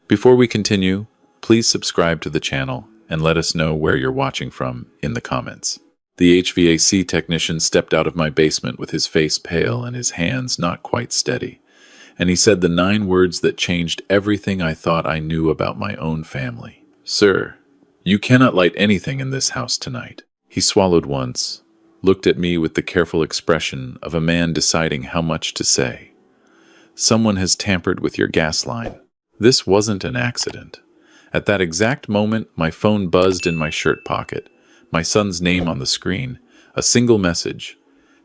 Before we continue, please subscribe to the channel and let us know where you're watching from in the comments. The HVAC technician stepped out of my basement with his face pale and his hands not quite steady, and he said the 9 words that changed everything I thought I knew about my own family. "Sir, you cannot light anything in this house tonight." He swallowed once, looked at me with the careful expression of a man deciding how much to say. "Someone has tampered with your gas line." This wasn't an accident. At that exact moment, my phone buzzed in my shirt pocket, my son's name on the screen, a single message.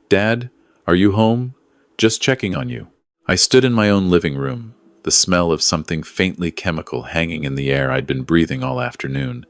"Dad, are you home? Just checking on you." I stood in my own living room, the smell of something faintly chemical hanging in the air I'd been breathing all afternoon,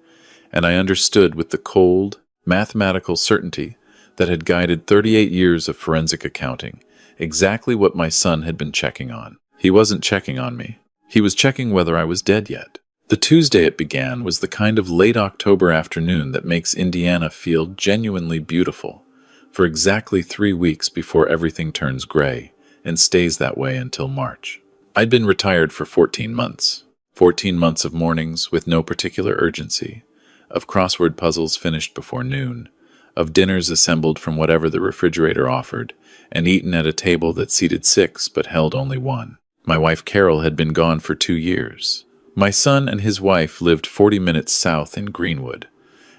and I understood with the cold, mathematical certainty that had guided 38 years of forensic accounting exactly what my son had been checking on. He wasn't checking on me. He was checking whether I was dead yet. The Tuesday it began was the kind of late October afternoon that makes Indiana feel genuinely beautiful, for exactly 3 weeks before everything turns gray, and stays that way until March. I'd been retired for 14 months. 14 months of mornings with no particular urgency, of crossword puzzles finished before noon, of dinners assembled from whatever the refrigerator offered, and eaten at a table that seated 6 but held only 1. My wife Carol had been gone for 2 years. My son and his wife lived 40 minutes south in Greenwood,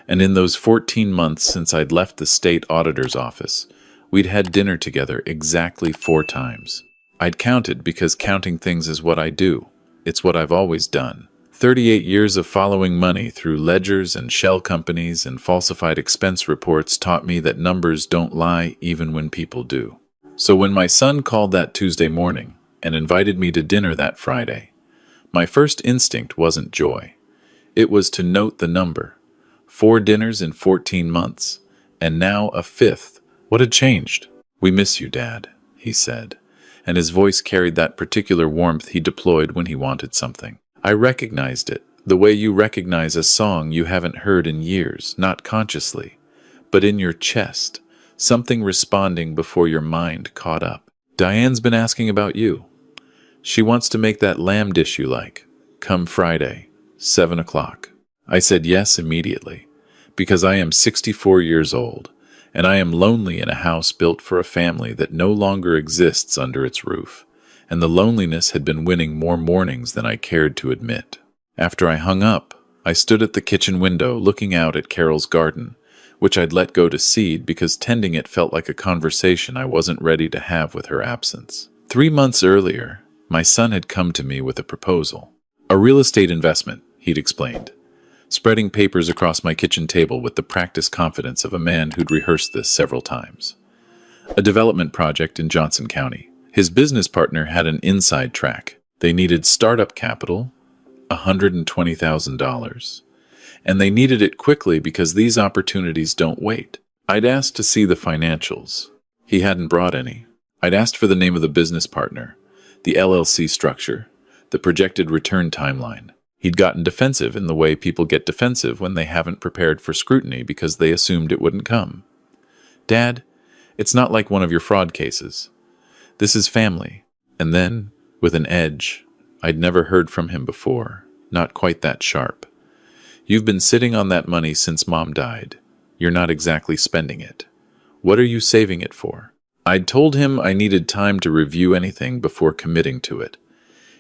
and in those 14 months since I'd left the state auditor's office, we'd had dinner together exactly 4 times. I'd counted because counting things is what I do. It's what I've always done. 38 years of following money through ledgers and shell companies and falsified expense reports taught me that numbers don't lie even when people do. So when my son called that Tuesday morning and invited me to dinner that Friday, my first instinct wasn't joy. It was to note the number. 4 dinners in 14 months, and now a 5th. What had changed? "We miss you, Dad," he said, and his voice carried that particular warmth he deployed when he wanted something. I recognized it, the way you recognize a song you haven't heard in years, not consciously, but in your chest, something responding before your mind caught up. "Diane's been asking about you. She wants to make that lamb dish you like. Come Friday, 7 o'clock. I said yes immediately, because I am 64 years old, and I am lonely in a house built for a family that no longer exists under its roof, and the loneliness had been winning more mornings than I cared to admit. After I hung up, I stood at the kitchen window looking out at Carol's garden, which I'd let go to seed because tending it felt like a conversation I wasn't ready to have with her absence. 3 months earlier, my son had come to me with a proposal. A real estate investment, he'd explained, spreading papers across my kitchen table with the practiced confidence of a man who'd rehearsed this several times. A development project in Johnson County. His business partner had an inside track. They needed startup capital, $120,000, and they needed it quickly because these opportunities don't wait. I'd asked to see the financials. He hadn't brought any. I'd asked for the name of the business partner, the LLC structure, the projected return timeline. He'd gotten defensive in the way people get defensive when they haven't prepared for scrutiny because they assumed it wouldn't come. "Dad, it's not like one of your fraud cases. This is family." And then, with an edge, I'd never heard from him before, not quite that sharp. "You've been sitting on that money since Mom died. You're not exactly spending it. What are you saving it for?" I'd told him I needed time to review anything before committing to it.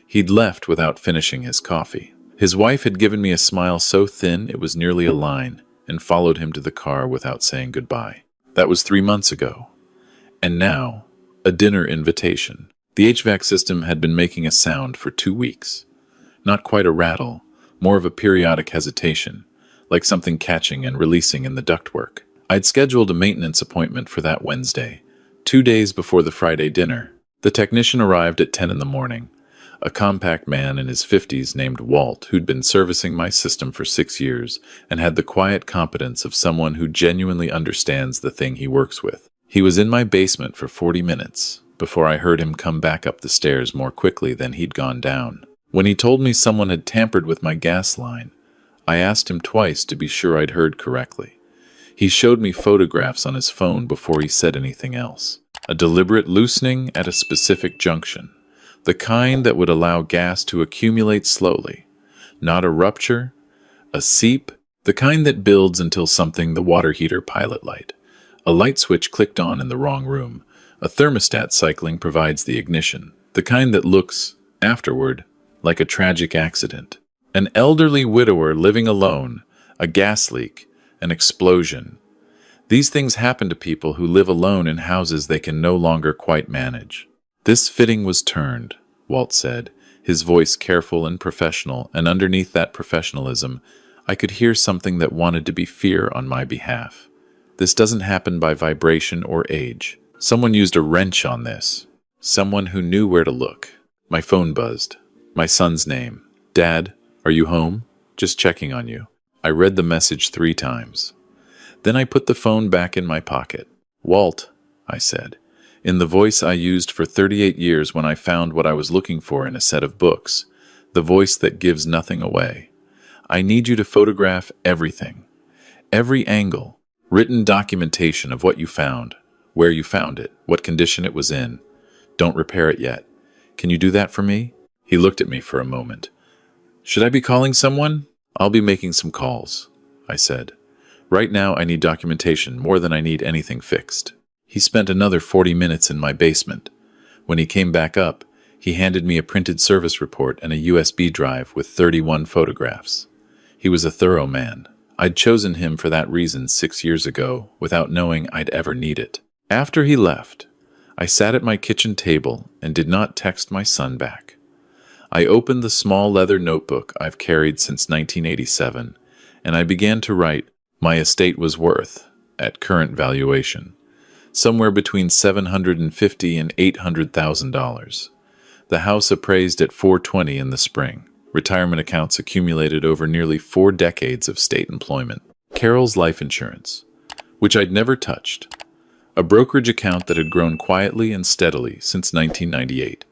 He'd left without finishing his coffee. His wife had given me a smile so thin it was nearly a line, and followed him to the car without saying goodbye. That was 3 months ago. And now, a dinner invitation. The HVAC system had been making a sound for 2 weeks. Not quite a rattle, more of a periodic hesitation, like something catching and releasing in the ductwork. I'd scheduled a maintenance appointment for that Wednesday, 2 days before the Friday dinner. The technician arrived at 10 in the morning. A compact man in his 50s named Walt, who'd been servicing my system for 6 years and had the quiet competence of someone who genuinely understands the thing he works with. He was in my basement for 40 minutes before I heard him come back up the stairs more quickly than he'd gone down. When he told me someone had tampered with my gas line, I asked him twice to be sure I'd heard correctly. He showed me photographs on his phone before he said anything else. A deliberate loosening at a specific junction. The kind that would allow gas to accumulate slowly, Not a rupture, a seep, the kind that builds until something the water heater pilot light. A light switch clicked on in the wrong room. A thermostat cycling provides the ignition, the kind that looks, afterward, like a tragic accident. An elderly widower living alone, a gas leak, an explosion. These things happen to people who live alone in houses they can no longer quite manage. This fitting was turned, Walt said, his voice careful and professional, and underneath that professionalism, I could hear something that wanted to be fear on my behalf. This doesn't happen by vibration or age. Someone used a wrench on this. Someone who knew where to look. My phone buzzed. My son's name. Dad, are you home? Just checking on you. I read the message 3 times. Then I put the phone back in my pocket. Walt, I said, in the voice I used for 38 years when I found what I was looking for in a set of books, the voice that gives nothing away. I need you to photograph everything. Every angle. Written documentation of what you found, where you found it, what condition it was in. Don't repair it yet. Can you do that for me? He looked at me for a moment. Should I be calling someone? I'll be making some calls, I said. Right now I need documentation more than I need anything fixed. He spent another 40 minutes in my basement. When he came back up, he handed me a printed service report and a USB drive with 31 photographs. He was a thorough man. I'd chosen him for that reason 6 years ago, without knowing I'd ever need it. After he left, I sat at my kitchen table and did not text my son back. I opened the small leather notebook I've carried since 1987, and I began to write my estate was worth, at current valuation, somewhere between $750,000 and $800,000. The house appraised at $420,000 in the spring. Retirement accounts accumulated over nearly 4 decades of state employment. Carol's life insurance, which I'd never touched. A brokerage account that had grown quietly and steadily since 1998.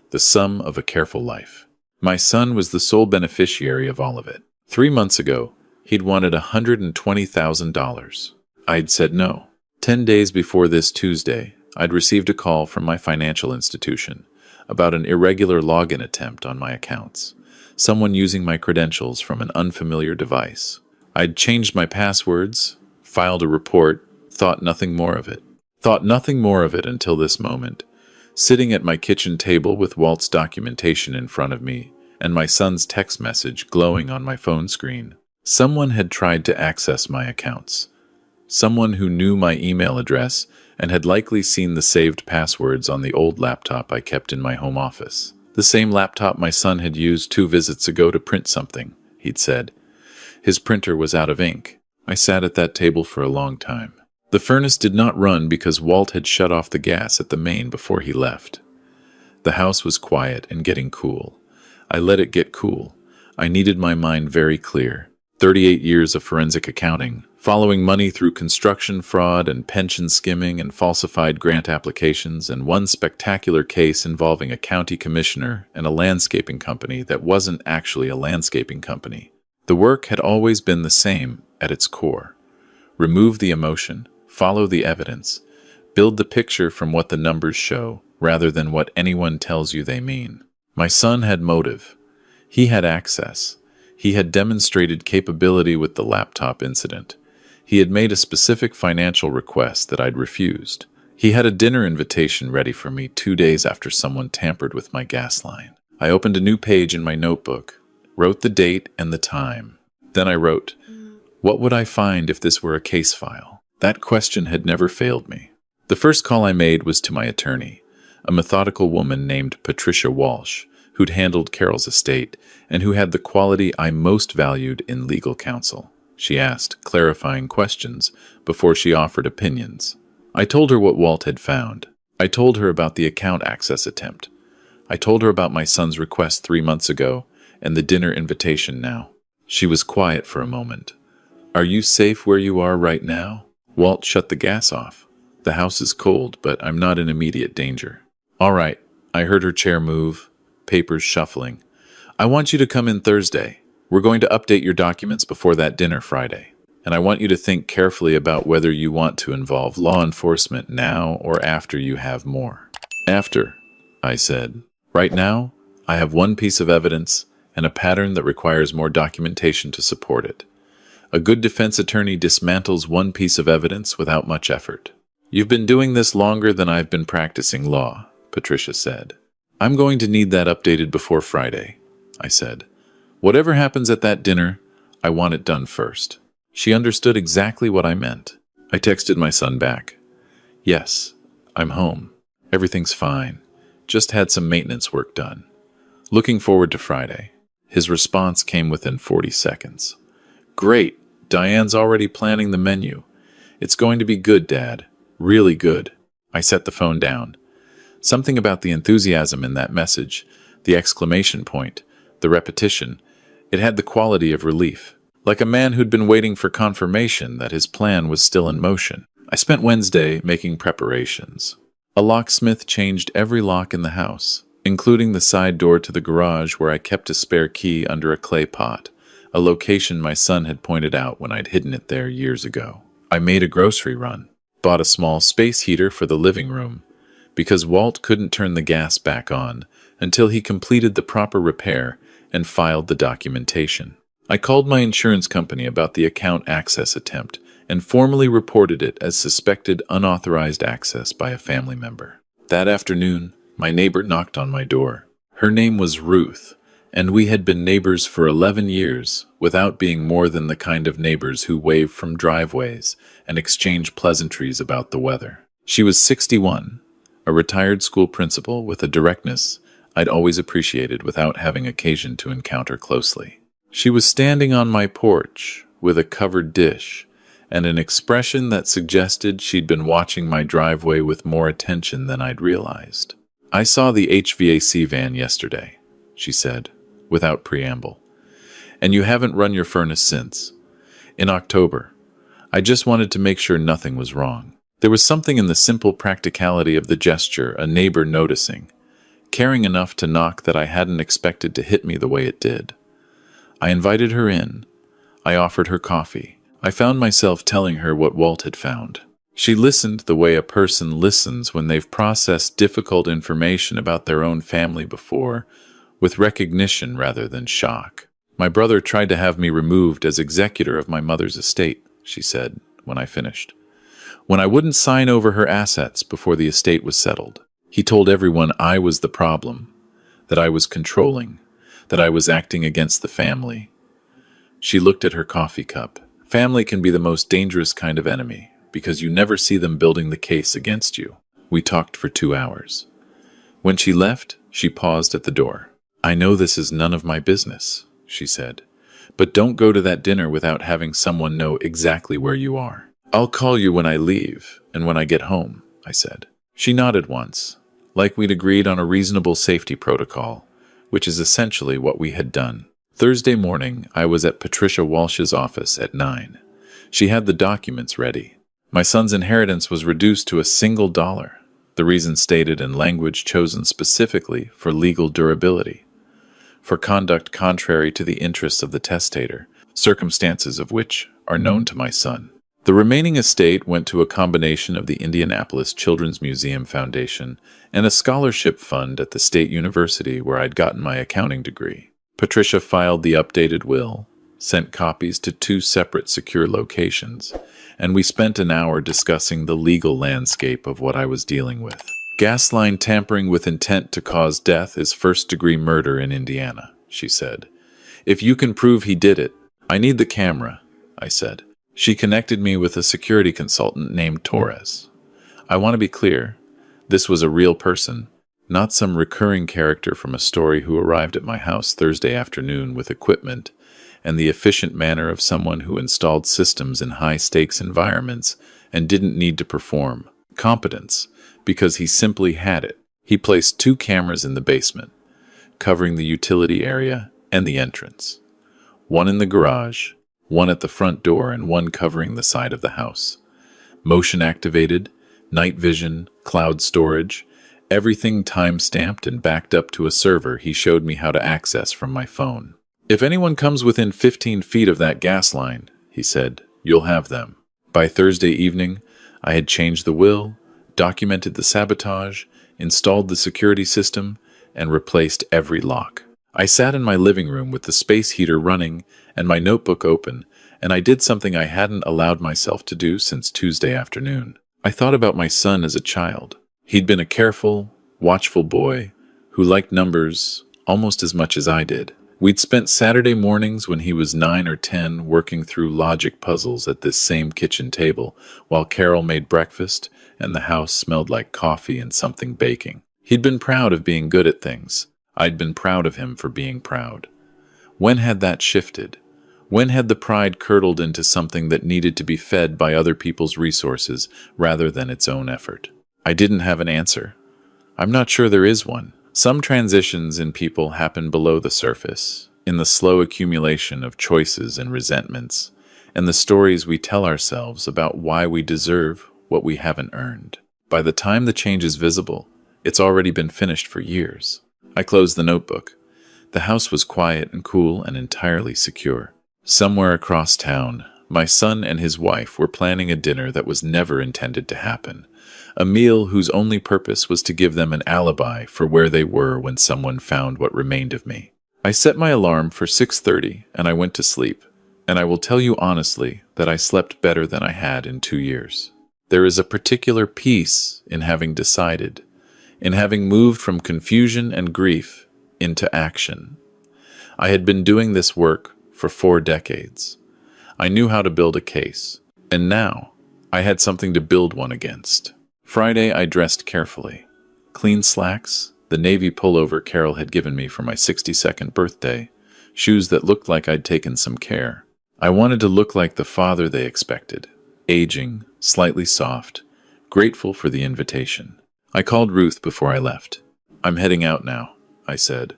The sum of a careful life. My son was the sole beneficiary of all of it. 3 months ago, he'd wanted $120,000. I'd said no. 10 days before this Tuesday, I'd received a call from my financial institution about an irregular login attempt on my accounts. Someone using my credentials from an unfamiliar device. I'd changed my passwords, filed a report, thought nothing more of it. Thought nothing more of it until this moment, sitting at my kitchen table with Walt's documentation in front of me and my son's text message glowing on my phone screen. Someone had tried to access my accounts. Someone who knew my email address and had likely seen the saved passwords on the old laptop I kept in my home office. The same laptop my son had used 2 visits ago to print something, he'd said. His printer was out of ink. I sat at that table for a long time. The furnace did not run because Walt had shut off the gas at the main before he left. The house was quiet and getting cool. I let it get cool. I needed my mind very clear. 38 years of forensic accounting, following money through construction fraud and pension skimming and falsified grant applications, and one spectacular case involving a county commissioner and a landscaping company that wasn't actually a landscaping company. The work had always been the same at its core. Remove the emotion, follow the evidence, build the picture from what the numbers show rather than what anyone tells you they mean. My son had motive. He had access. He had demonstrated capability with the laptop incident. He had made a specific financial request that I'd refused. He had a dinner invitation ready for me 2 days after someone tampered with my gas line. I opened a new page in my notebook, wrote the date and the time. Then I wrote, what would I find if this were a case file? That question had never failed me. The first call I made was to my attorney, a methodical woman named Patricia Walsh, who'd handled Carol's estate and who had the quality I most valued in legal counsel. She asked clarifying questions before she offered opinions. I told her what Walt had found. I told her about the account access attempt. I told her about my son's request 3 months ago and the dinner invitation now. She was quiet for a moment. Are you safe where you are right now? Walt shut the gas off. The house is cold, but I'm not in immediate danger. All right. I heard her chair move, papers shuffling. I want you to come in Thursday. We're going to update your documents before that dinner Friday. And I want you to think carefully about whether you want to involve law enforcement now or after you have more. After, I said. Right now, I have one piece of evidence, and a pattern that requires more documentation to support it. A good defense attorney dismantles one piece of evidence without much effort. "You've been doing this longer than I've been practicing law," Patricia said. "I'm going to need that updated before Friday," I said. "Whatever happens at that dinner, I want it done first." She understood exactly what I meant. I texted my son back. "Yes, I'm home. Everything's fine. Just had some maintenance work done. Looking forward to Friday." His response came within 40 seconds. "Great. Diane's already planning the menu. It's going to be good, Dad. Really good." I set the phone down. Something about the enthusiasm in that message, the exclamation point, the repetition, it had the quality of relief. Like a man who'd been waiting for confirmation that his plan was still in motion. I spent Wednesday making preparations. A locksmith changed every lock in the house, including the side door to the garage where I kept a spare key under a clay pot, a location my son had pointed out when I'd hidden it there years ago. I made a grocery run, bought a small space heater for the living room, because Walt couldn't turn the gas back on until he completed the proper repair and filed the documentation. I called my insurance company about the account access attempt and formally reported it as suspected unauthorized access by a family member. That afternoon, my neighbor knocked on my door. Her name was Ruth, and we had been neighbors for 11 years without being more than the kind of neighbors who wave from driveways and exchange pleasantries about the weather. She was 61, a retired school principal with a directness I'd always appreciated without having occasion to encounter closely. She was standing on my porch with a covered dish and an expression that suggested she'd been watching my driveway with more attention than I'd realized. "I saw the HVAC van yesterday," she said, without preamble. "And you haven't run your furnace since. In October. I just wanted to make sure nothing was wrong." There was something in the simple practicality of the gesture, a neighbor noticing, caring enough to knock that I hadn't expected to hit me the way it did. I invited her in. I offered her coffee. I found myself telling her what Walt had found. She listened the way a person listens when they've processed difficult information about their own family before, with recognition rather than shock. "My brother tried to have me removed as executor of my mother's estate," she said when I finished. "When I wouldn't sign over her assets before the estate was settled. He told everyone I was the problem, that I was controlling, that I was acting against the family." She looked at her coffee cup. "Family can be the most dangerous kind of enemy, because you never see them building the case against you." We talked for 2 hours. When she left, she paused at the door. "I know this is none of my business," she said, "but don't go to that dinner without having someone know exactly where you are." "I'll call you when I leave and when I get home," I said. She nodded once, like we'd agreed on a reasonable safety protocol, which is essentially what we had done. Thursday morning, I was at Patricia Walsh's office at 9. She had the documents ready. My son's inheritance was reduced to $1, the reason stated in language chosen specifically for legal durability, for conduct contrary to the interests of the testator, circumstances of which are known to my son. The remaining estate went to a combination of the Indianapolis Children's Museum Foundation and a scholarship fund at the State University where I'd gotten my accounting degree. Patricia filed the updated will, sent copies to 2 separate secure locations, and we spent an hour discussing the legal landscape of what I was dealing with. "Gas line tampering with intent to cause death is first-degree murder in Indiana," she said. "If you can prove he did it." "I need the camera," I said. She connected me with a security consultant named Torres. I want to be clear, this was a real person, not some recurring character from a story who arrived at my house Thursday afternoon with equipment and the efficient manner of someone who installed systems in high-stakes environments and didn't need to perform competence because he simply had it. He placed 2 cameras in the basement, covering the utility area and the entrance. One in the garage, one at the front door, and one covering the side of the house. Motion activated, night vision, cloud storage, everything time-stamped and backed up to a server he showed me how to access from my phone. "If anyone comes within 15 feet of that gas line," he said, "you'll have them." By Thursday evening, I had changed the will, documented the sabotage, installed the security system, and replaced every lock. I sat in my living room with the space heater running and my notebook open, and I did something I hadn't allowed myself to do since Tuesday afternoon. I thought about my son as a child. He'd been a careful, watchful boy who liked numbers almost as much as I did. We'd spent Saturday mornings when he was 9 or 10 working through logic puzzles at this same kitchen table while Carol made breakfast and the house smelled like coffee and something baking. He'd been proud of being good at things. I'd been proud of him for being proud. When had that shifted? When had the pride curdled into something that needed to be fed by other people's resources rather than its own effort? I didn't have an answer. I'm not sure there is one. Some transitions in people happen below the surface, in the slow accumulation of choices and resentments, and the stories we tell ourselves about why we deserve what we haven't earned. By the time the change is visible, it's already been finished for years. I closed the notebook. The house was quiet and cool and entirely secure. Somewhere across town, my son and his wife were planning a dinner that was never intended to happen. A meal whose only purpose was to give them an alibi for where they were when someone found what remained of me. I set my alarm for 6:30 and I went to sleep, and I will tell you honestly that I slept better than I had in 2 years. There is a particular peace in having decided, in having moved from confusion and grief into action. I had been doing this work for 4 decades. I knew how to build a case, and now I had something to build one against. Friday, I dressed carefully. Clean slacks, the navy pullover Carol had given me for my 62nd birthday, shoes that looked like I'd taken some care. I wanted to look like the father they expected, aging, slightly soft, grateful for the invitation. I called Ruth before I left. "I'm heading out now," I said.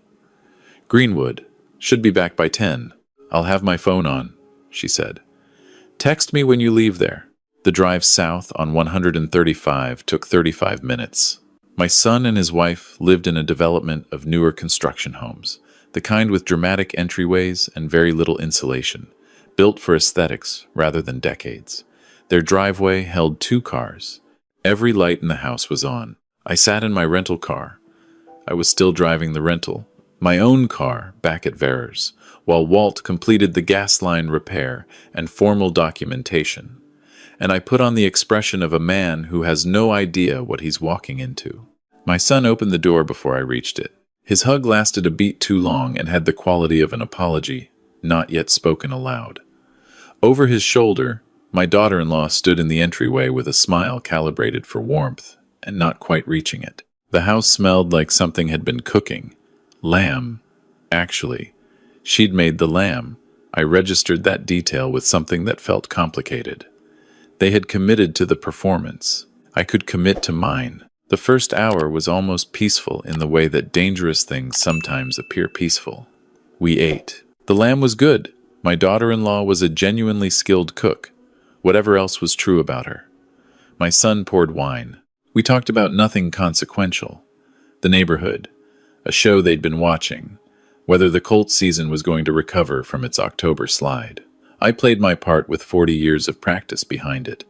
"Greenwood. Should be back by 10. I'll have my phone on," she said. "Text me when you leave there." The drive south on 135 took 35 minutes. My son and his wife lived in a development of newer construction homes, the kind with dramatic entryways and very little insulation, built for aesthetics rather than decades. Their driveway held 2 cars. Every light in the house was on. I sat in my rental car. I was still driving the rental, my own car, back at Verers, while Walt completed the gas line repair and formal documentation. And I put on the expression of a man who has no idea what he's walking into. My son opened the door before I reached it. His hug lasted a beat too long and had the quality of an apology, not yet spoken aloud. Over his shoulder, my daughter-in-law stood in the entryway with a smile calibrated for warmth and not quite reaching it. The house smelled like something had been cooking. Lamb. Actually, she'd made the lamb. I registered that detail with something that felt complicated. They had committed to the performance. I could commit to mine. The first hour was almost peaceful in the way that dangerous things sometimes appear peaceful. We ate. The lamb was good. My daughter-in-law was a genuinely skilled cook, whatever else was true about her. My son poured wine. We talked about nothing consequential. The neighborhood, a show they'd been watching, whether the Colts season was going to recover from its October slide. I played my part with 40 years of practice behind it.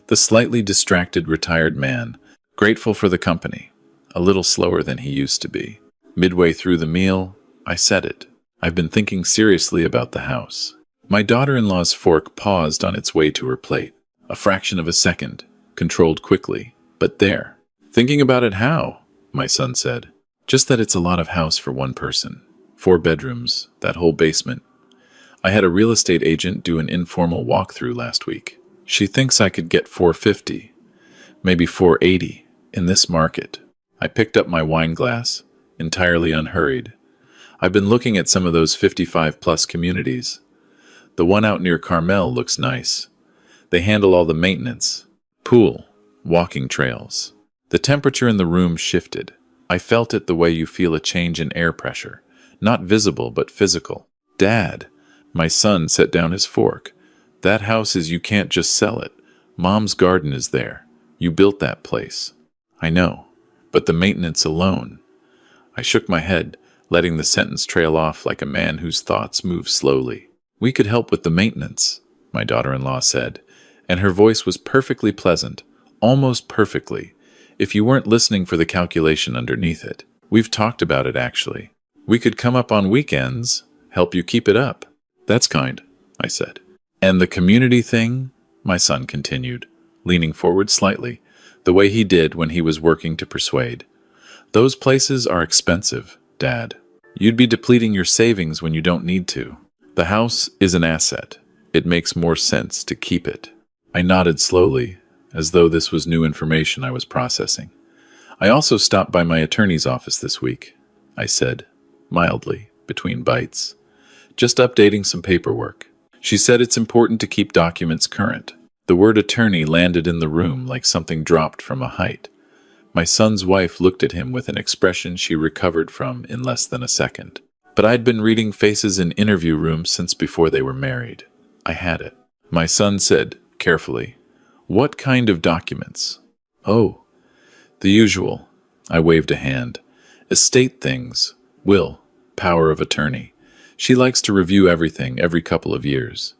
The slightly distracted retired man, grateful for the company, a little slower than he used to be. Midway through the meal, I said it. I've been thinking seriously about the house. My daughter-in-law's fork paused on its way to her plate. A fraction of a second, controlled quickly, but there. "Thinking about it how?" my son said. "Just that it's a lot of house for one person. 4 bedrooms, that whole basement. I had a real estate agent do an informal walkthrough last week. She thinks I could get 450, maybe 480 in this market." I picked up my wine glass, entirely unhurried. I've been looking at some of those 55-plus communities. The one out near Carmel looks nice. They handle all the maintenance, pool, walking trails. The temperature in the room shifted. I felt it the way you feel a change in air pressure, not visible but physical. "Dad," my son set down his fork. "That house is you can't just sell it. Mom's garden is there. You built that place." "I know, but the maintenance alone." I shook my head, letting the sentence trail off like a man whose thoughts move slowly. "We could help with the maintenance," my daughter-in-law said, and her voice was perfectly pleasant, almost perfectly, if you weren't listening for the calculation underneath it. "We've talked about it, actually. We could come up on weekends, help you keep it up. That's kind, I said. And the community thing? My son continued, leaning forward slightly, the way he did when he was working to persuade. Those places are expensive, Dad. You'd be depleting your savings when you don't need to. The house is an asset. It makes more sense to keep it. I nodded slowly, as though this was new information I was processing. I also stopped by my attorney's office this week, I said, mildly, between bites. Just updating some paperwork. She said it's important to keep documents current. The word attorney landed in the room like something dropped from a height. My son's wife looked at him with an expression she recovered from in less than a second. But I'd been reading faces in interview rooms since before they were married. I had it. My son said, carefully, "What kind of documents?" "Oh, the usual." I waved a hand. "Estate things. Will. Power of attorney. She likes to review everything every couple of years."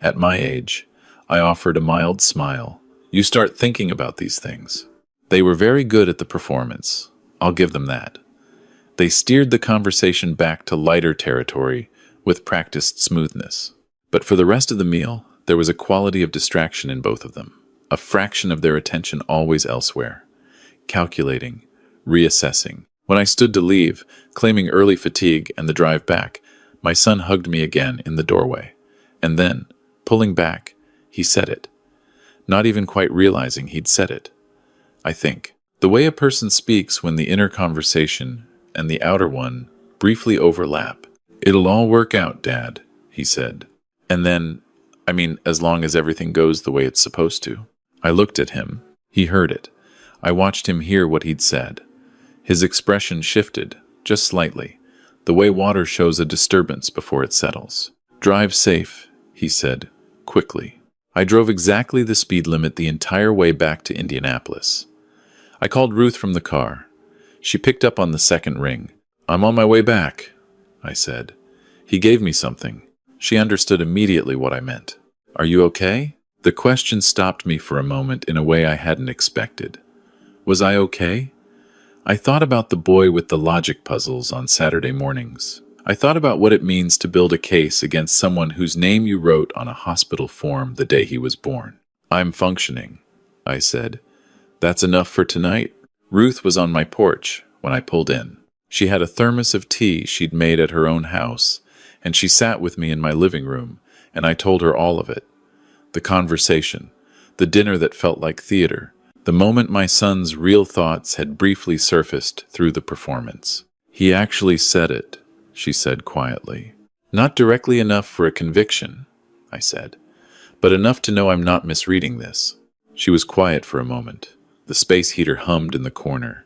At my age, I offered a mild smile. "You start thinking about these things." They were very good at the performance. I'll give them that. They steered the conversation back to lighter territory with practiced smoothness. But for the rest of the meal, there was a quality of distraction in both of them, a fraction of their attention always elsewhere, calculating, reassessing. When I stood to leave, claiming early fatigue and the drive back, my son hugged me again in the doorway. And then, pulling back, he said it, not even quite realizing he'd said it. I think, the way a person speaks when the inner conversation and the outer one briefly overlap. "It'll all work out, Dad," he said. And then, as long as everything goes the way it's supposed to. I looked at him. He heard it. I watched him hear what he'd said. His expression shifted, just slightly, the way water shows a disturbance before it settles. "Drive safe," he said, quickly. I drove exactly the speed limit the entire way back to Indianapolis. I called Ruth from the car. She picked up on the second ring. "I'm on my way back," I said. He gave me something. She understood immediately what I meant. "Are you okay?" The question stopped me for a moment in a way I hadn't expected. Was I okay? I thought about the boy with the logic puzzles on Saturday mornings. I thought about what it means to build a case against someone whose name you wrote on a hospital form the day he was born. "I'm functioning," I said. "That's enough for tonight?" Ruth was on my porch when I pulled in. She had a thermos of tea she'd made at her own house, and she sat with me in my living room, and I told her all of it. The conversation, the dinner that felt like theater, the moment my son's real thoughts had briefly surfaced through the performance. "He actually said it," she said quietly. "Not directly enough for a conviction," I said, "but enough to know I'm not misreading this." She was quiet for a moment. The space heater hummed in the corner.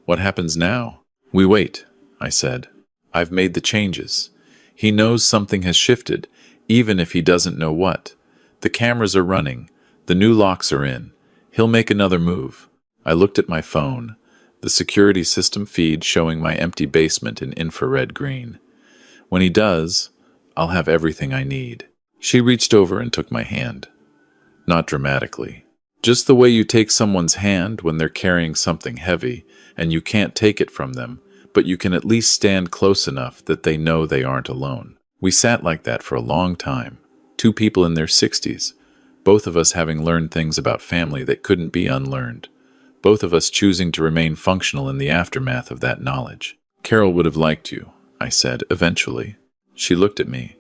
"What happens now?" "We wait," I said. "I've made the changes. He knows something has shifted, even if he doesn't know what. The cameras are running. The new locks are in. He'll make another move." I looked at my phone, the security system feed showing my empty basement in infrared green. "When he does, I'll have everything I need." She reached over and took my hand. Not dramatically. Just the way you take someone's hand when they're carrying something heavy, and you can't take it from them, but you can at least stand close enough that they know they aren't alone. We sat like that for a long time, two people in their 60s, both of us having learned things about family that couldn't be unlearned, both of us choosing to remain functional in the aftermath of that knowledge. "Carol would have liked you," I said, eventually. She looked at me.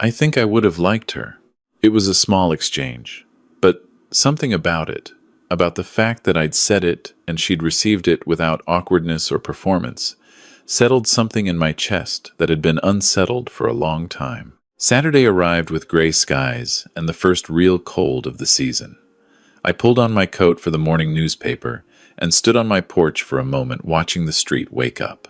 I think I would have liked her. It was a small exchange, but something about it, about the fact that I'd said it and she'd received it without awkwardness or performance, settled something in my chest that had been unsettled for a long time. Saturday arrived with gray skies and the first real cold of the season. I pulled on my coat for the morning newspaper and stood on my porch for a moment watching the street wake up.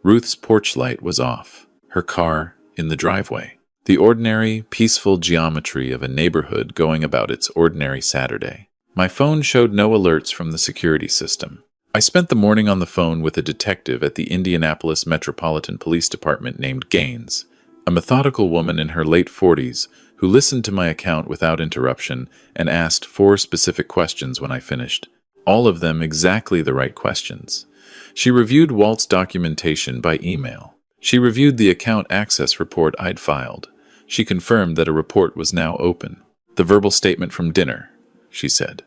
Ruth's porch light was off, her car in the driveway. The ordinary, peaceful geometry of a neighborhood going about its ordinary Saturday. My phone showed no alerts from the security system. I spent the morning on the phone with a detective at the Indianapolis Metropolitan Police Department named Gaines, a methodical woman in her late 40s who listened to my account without interruption and asked 4 specific questions when I finished, all of them exactly the right questions. She reviewed Walt's documentation by email. She reviewed the account access report I'd filed. She confirmed that a report was now open. "The verbal statement from dinner," she said.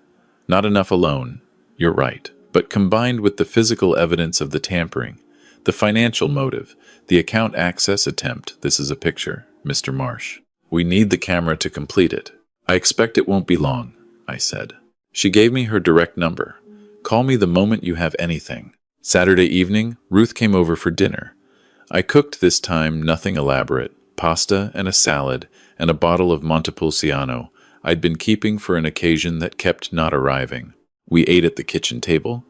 "Not enough alone. You're right. But combined with the physical evidence of the tampering, the financial motive, the account access attempt, this is a picture, Mr. Marsh. We need the camera to complete it." "I expect it won't be long," I said. She gave me her direct number. "Call me the moment you have anything." Saturday evening, Ruth came over for dinner. I cooked this time nothing elaborate, pasta and a salad and a bottle of Montepulciano I'd been keeping for an occasion that kept not arriving. We ate at the kitchen table,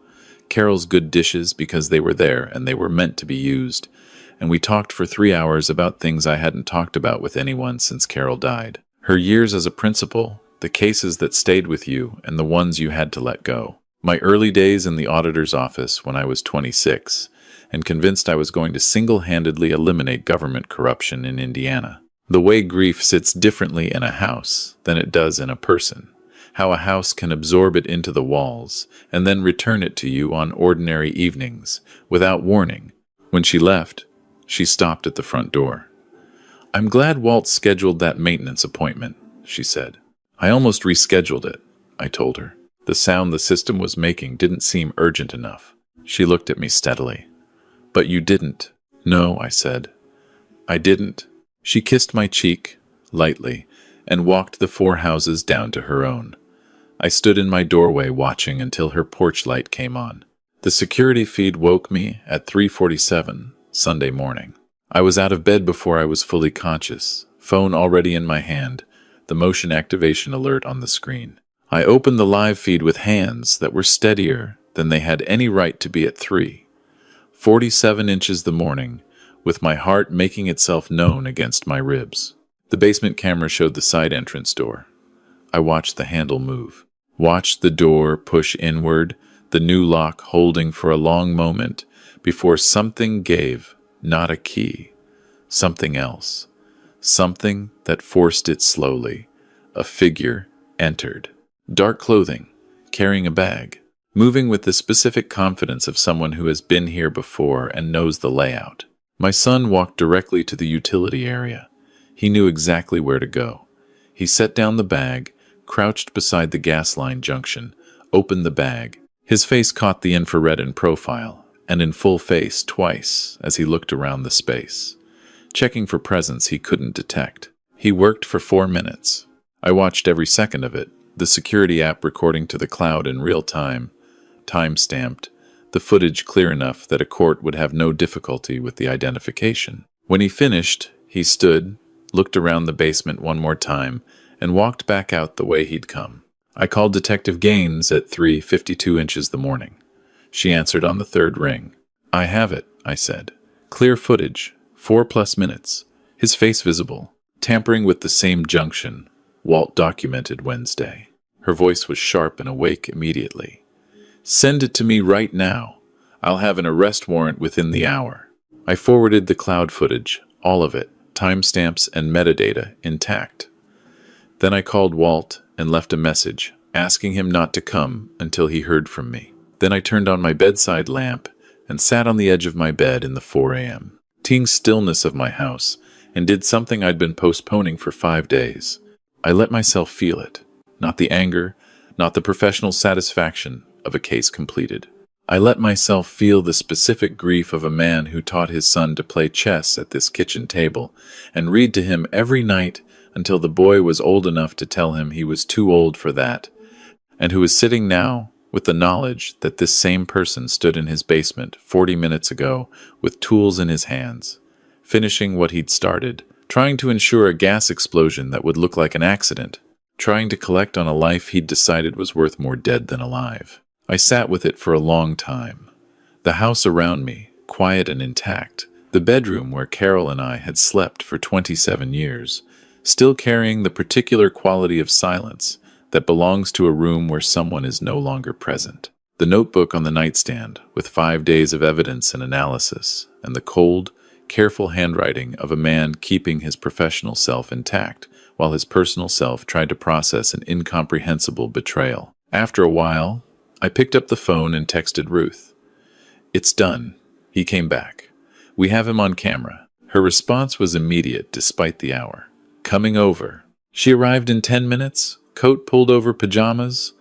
Carol's good dishes because they were there and they were meant to be used, and we talked for 3 hours about things I hadn't talked about with anyone since Carol died. Her years as a principal, the cases that stayed with you, and the ones you had to let go. My early days in the auditor's office when I was 26, and convinced I was going to single-handedly eliminate government corruption in Indiana. The way grief sits differently in a house than it does in a person. How a house can absorb it into the walls and then return it to you on ordinary evenings, without warning. When she left, she stopped at the front door. "I'm glad Walt scheduled that maintenance appointment," she said. "I almost rescheduled it," I told her. The sound the system was making didn't seem urgent enough. She looked at me steadily. "But you didn't." "No," I said. "I didn't." She kissed my cheek, lightly, and walked the 4 houses down to her own. I stood in my doorway watching until her porch light came on. The security feed woke me at 3:47 Sunday morning. I was out of bed before I was fully conscious, phone already in my hand, the motion activation alert on the screen. I opened the live feed with hands that were steadier than they had any right to be at 3:47 inches the morning, with my heart making itself known against my ribs. The basement camera showed the side entrance door. I watched the handle move, watched the door push inward, the new lock holding for a long moment before something gave, not a key, something else, something that forced it slowly. A figure entered. Dark clothing, carrying a bag, moving with the specific confidence of someone who has been here before and knows the layout. My son walked directly to the utility area. He knew exactly where to go. He set down the bag, crouched beside the gas line junction, opened the bag. His face caught the infrared in profile, and in full face twice as he looked around the space, checking for presence he couldn't detect. He worked for 4 minutes. I watched every second of it, the security app recording to the cloud in real time, time-stamped, the footage clear enough that a court would have no difficulty with the identification. When he finished, he stood, looked around the basement one more time, and walked back out the way he'd come. I called Detective Gaines at 3:52 inches the morning. She answered on the 3rd ring. "I have it," I said. "Clear footage, 4+ minutes, his face visible, tampering with the same junction, Walt documented Wednesday." Her voice was sharp and awake immediately. "Send it to me right now. I'll have an arrest warrant within the hour." I forwarded the cloud footage, all of it, timestamps and metadata intact. Then I called Walt and left a message, asking him not to come until he heard from me. Then I turned on my bedside lamp and sat on the edge of my bed in the 4 a.m. stillness of my house and did something I'd been postponing for 5 days. I let myself feel it. Not the anger, not the professional satisfaction of a case completed. I let myself feel the specific grief of a man who taught his son to play chess at this kitchen table and read to him every night until the boy was old enough to tell him he was too old for that, and who is sitting now with the knowledge that this same person stood in his basement 40 minutes ago with tools in his hands, finishing what he'd started, trying to ensure a gas explosion that would look like an accident, trying to collect on a life he'd decided was worth more dead than alive. I sat with it for a long time. The house around me, quiet and intact, the bedroom where Carol and I had slept for 27 years, still carrying the particular quality of silence that belongs to a room where someone is no longer present. The notebook on the nightstand, with 5 days of evidence and analysis, and the cold, careful handwriting of a man keeping his professional self intact, while his personal self tried to process an incomprehensible betrayal. After a while, I picked up the phone and texted Ruth. "It's done." He came back. We have him on camera." Her response was immediate despite the hour. "Coming over." She arrived in 10 minutes, coat pulled over pajamas,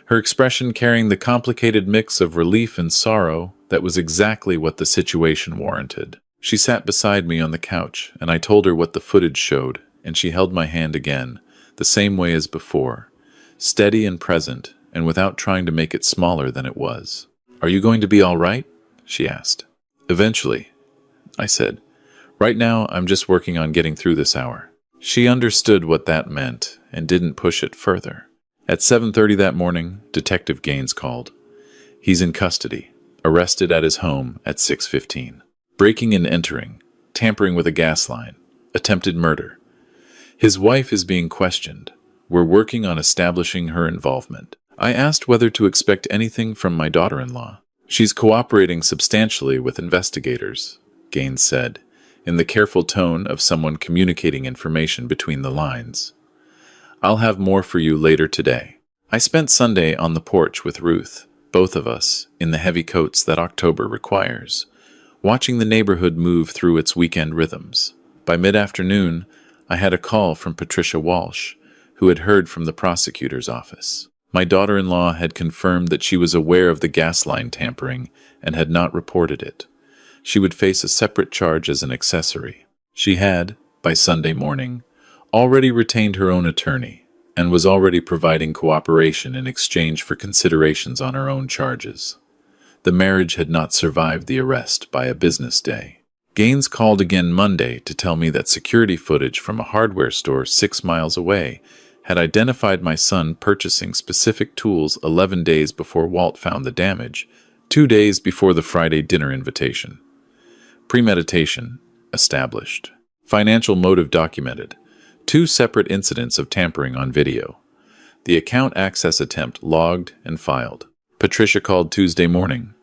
her expression carrying the complicated mix of relief and sorrow that was exactly what the situation warranted. She sat beside me on the couch, and I told her what the footage showed, and she held my hand again, the same way as before, steady and present, and without trying to make it smaller than it was. "Are you going to be all right?" she asked. "Eventually," I said. "Right now, I'm just working on getting through this hour." She understood what that meant and didn't push it further. At 7:30 that morning, Detective Gaines called. He's in custody, arrested at his home at 6:15. Breaking and entering, tampering with a gas line, attempted murder. His wife is being questioned. We're working on establishing her involvement. I asked whether to expect anything from my daughter-in-law. "She's cooperating substantially with investigators," Gaines said, in the careful tone of someone communicating information between the lines. "I'll have more for you later today." I spent Sunday on the porch with Ruth, both of us in the heavy coats that October requires, watching the neighborhood move through its weekend rhythms. By mid-afternoon, I had a call from Patricia Walsh, who had heard from the prosecutor's office. My daughter-in-law had confirmed that she was aware of the gas line tampering and had not reported it. She would face a separate charge as an accessory. She had, by Sunday morning, already retained her own attorney and was already providing cooperation in exchange for considerations on her own charges. The marriage had not survived the arrest by a business day. Gaines called again Monday to tell me that security footage from a hardware store 6 miles away had identified my son purchasing specific tools 11 days before Walt found the damage, 2 days before the Friday dinner invitation. Premeditation established. Financial motive documented. 2 separate incidents of tampering on video. The account access attempt logged and filed. Patricia called Tuesday morning.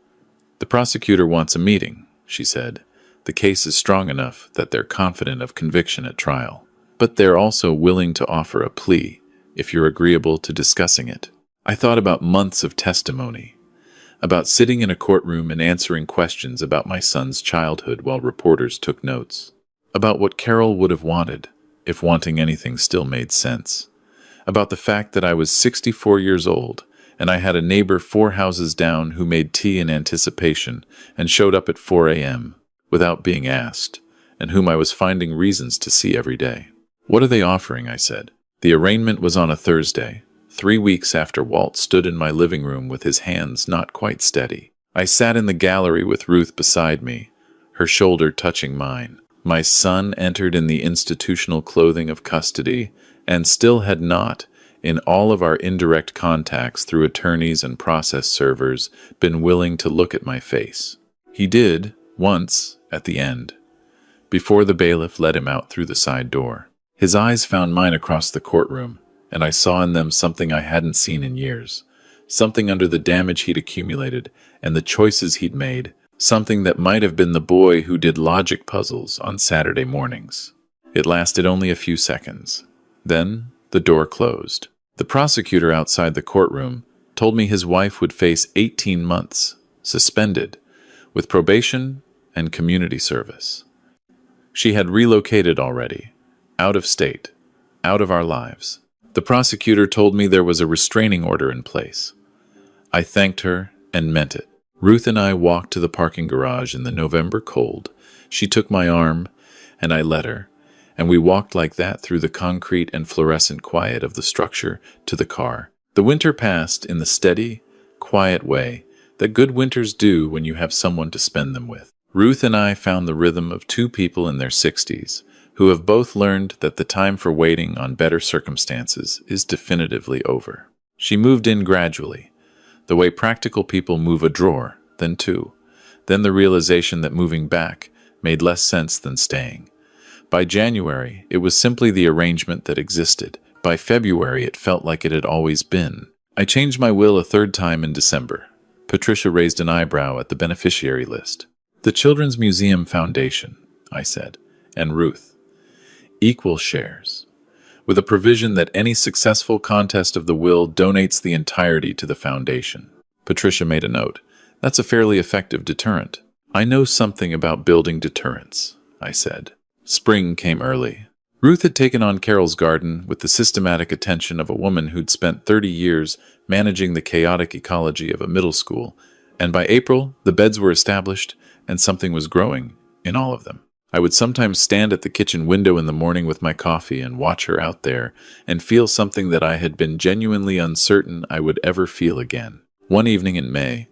"The prosecutor wants a meeting," she said. "The case is strong enough that they're confident of conviction at trial. But they're also willing to offer a plea if you're agreeable to discussing it." I thought about months of testimony, about sitting in a courtroom and answering questions about my son's childhood while reporters took notes, about what Carol would have wanted, if wanting anything still made sense, about the fact that I was 64 years old and I had a neighbor 4 houses down who made tea in anticipation and showed up at 4 a.m. without being asked, and whom I was finding reasons to see every day. "What are they offering?" I said. The arraignment was on a Thursday, 3 weeks after Walt stood in my living room with his hands not quite steady. I sat in the gallery with Ruth beside me, her shoulder touching mine. My son entered in the institutional clothing of custody and still had not, in all of our indirect contacts through attorneys and process servers, been willing to look at my face. He did, once, at the end, before the bailiff let him out through the side door. His eyes found mine across the courtroom, and I saw in them something I hadn't seen in years, something under the damage he'd accumulated and the choices he'd made, something that might have been the boy who did logic puzzles on Saturday mornings. It lasted only a few seconds. Then the door closed. The prosecutor outside the courtroom told me his wife would face 18 months, suspended, with probation and community service. She had relocated already, out of state, out of our lives. The prosecutor told me there was a restraining order in place. I thanked her and meant it. Ruth and I walked to the parking garage in the November cold. She took my arm, and I let her, and we walked like that through the concrete and fluorescent quiet of the structure to the car. The winter passed in the steady, quiet way that good winters do when you have someone to spend them with. Ruth and I found the rhythm of 2 people in their 60s who have both learned that the time for waiting on better circumstances is definitively over. She moved in gradually, the way practical people move a drawer, then 2, then the realization that moving back made less sense than staying. By January, it was simply the arrangement that existed. By February, it felt like it had always been. I changed my will a 3rd time in December. Patricia raised an eyebrow at the beneficiary list. "The Children's Museum Foundation," I said, and Ruth. "Equal shares, with a provision that any successful contest of the will donates the entirety to the foundation." Patricia made a note. "That's a fairly effective deterrent." I know something about building deterrence, I said. Spring came early. Ruth had taken on Carol's garden with the systematic attention of a woman who'd spent 30 years managing the chaotic ecology of a middle school, and by April, the beds were established and something was growing in all of them. I would sometimes stand at the kitchen window in the morning with my coffee and watch her out there and feel something that I had been genuinely uncertain I would ever feel again. One evening in May,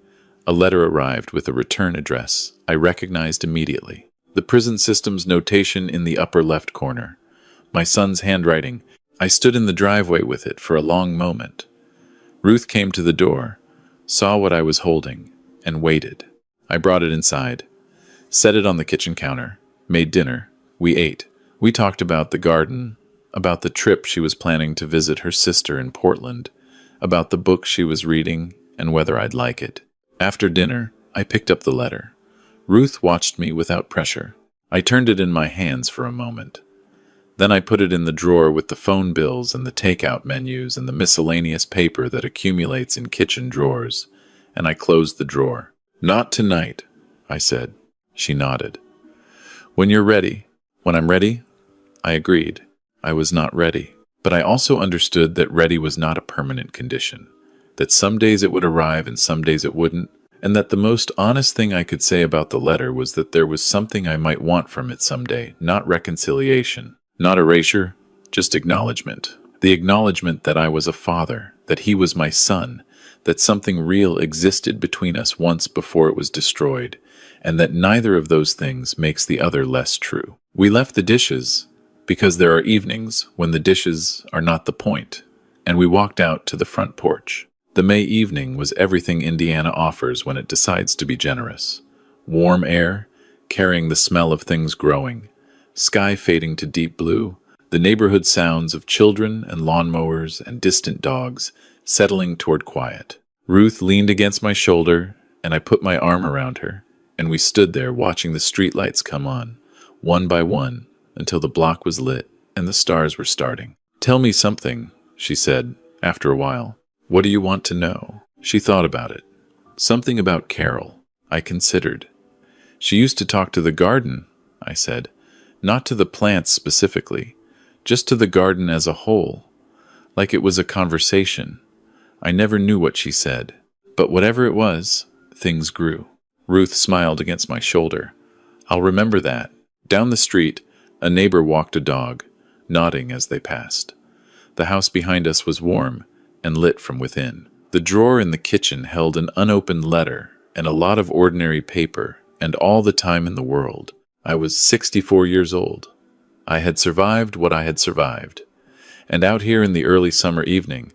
a letter arrived with a return address I recognized immediately. The prison system's notation in the upper left corner. My son's handwriting. I stood in the driveway with it for a long moment. Ruth came to the door, saw what I was holding, and waited. I brought it inside, set it on the kitchen counter, made dinner. We ate. We talked about the garden, about the trip she was planning to visit her sister in Portland, about the book she was reading and whether I'd like it. After dinner, I picked up the letter. Ruth watched me without pressure. I turned it in my hands for a moment. Then I put it in the drawer with the phone bills and the takeout menus and the miscellaneous paper that accumulates in kitchen drawers, and I closed the drawer. "Not tonight," I said. She nodded. "When you're ready." "When I'm ready?" I agreed. I was not ready. But I also understood that ready was not a permanent condition, that some days it would arrive and some days it wouldn't, and that the most honest thing I could say about the letter was that there was something I might want from it someday, not reconciliation. Not erasure, just acknowledgement. The acknowledgement that I was a father, that he was my son, that something real existed between us once before it was destroyed, and that neither of those things makes the other less true. We left the dishes, because there are evenings when the dishes are not the point, and we walked out to the front porch. The May evening was everything Indiana offers when it decides to be generous. Warm air, carrying the smell of things growing, sky fading to deep blue, the neighborhood sounds of children and lawnmowers and distant dogs settling toward quiet. Ruth leaned against my shoulder, and I put my arm around her, and we stood there watching the streetlights come on, one by one, until the block was lit and the stars were starting. "Tell me something," she said, after a while. "What do you want to know?" She thought about it. "Something about Carol." I considered. "She used to talk to the garden," I said. "Not to the plants specifically, just to the garden as a whole, like it was a conversation. I never knew what she said, but whatever it was, things grew." Ruth smiled against my shoulder. "I'll remember that." Down the street, a neighbor walked a dog, nodding as they passed. The house behind us was warm and lit from within. The drawer in the kitchen held an unopened letter and a lot of ordinary paper and all the time in the world. I was 64 years old. I had survived what I had survived. And out here in the early summer evening,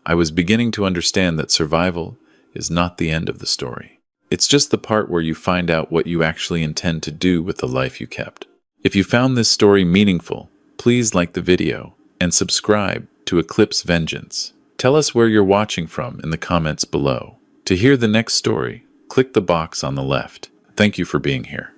I was beginning to understand that survival is not the end of the story. It's just the part where you find out what you actually intend to do with the life you kept. If you found this story meaningful, please like the video and subscribe to Eclipse Vengeance. Tell us where you're watching from in the comments below. To hear the next story, click the box on the left. Thank you for being here.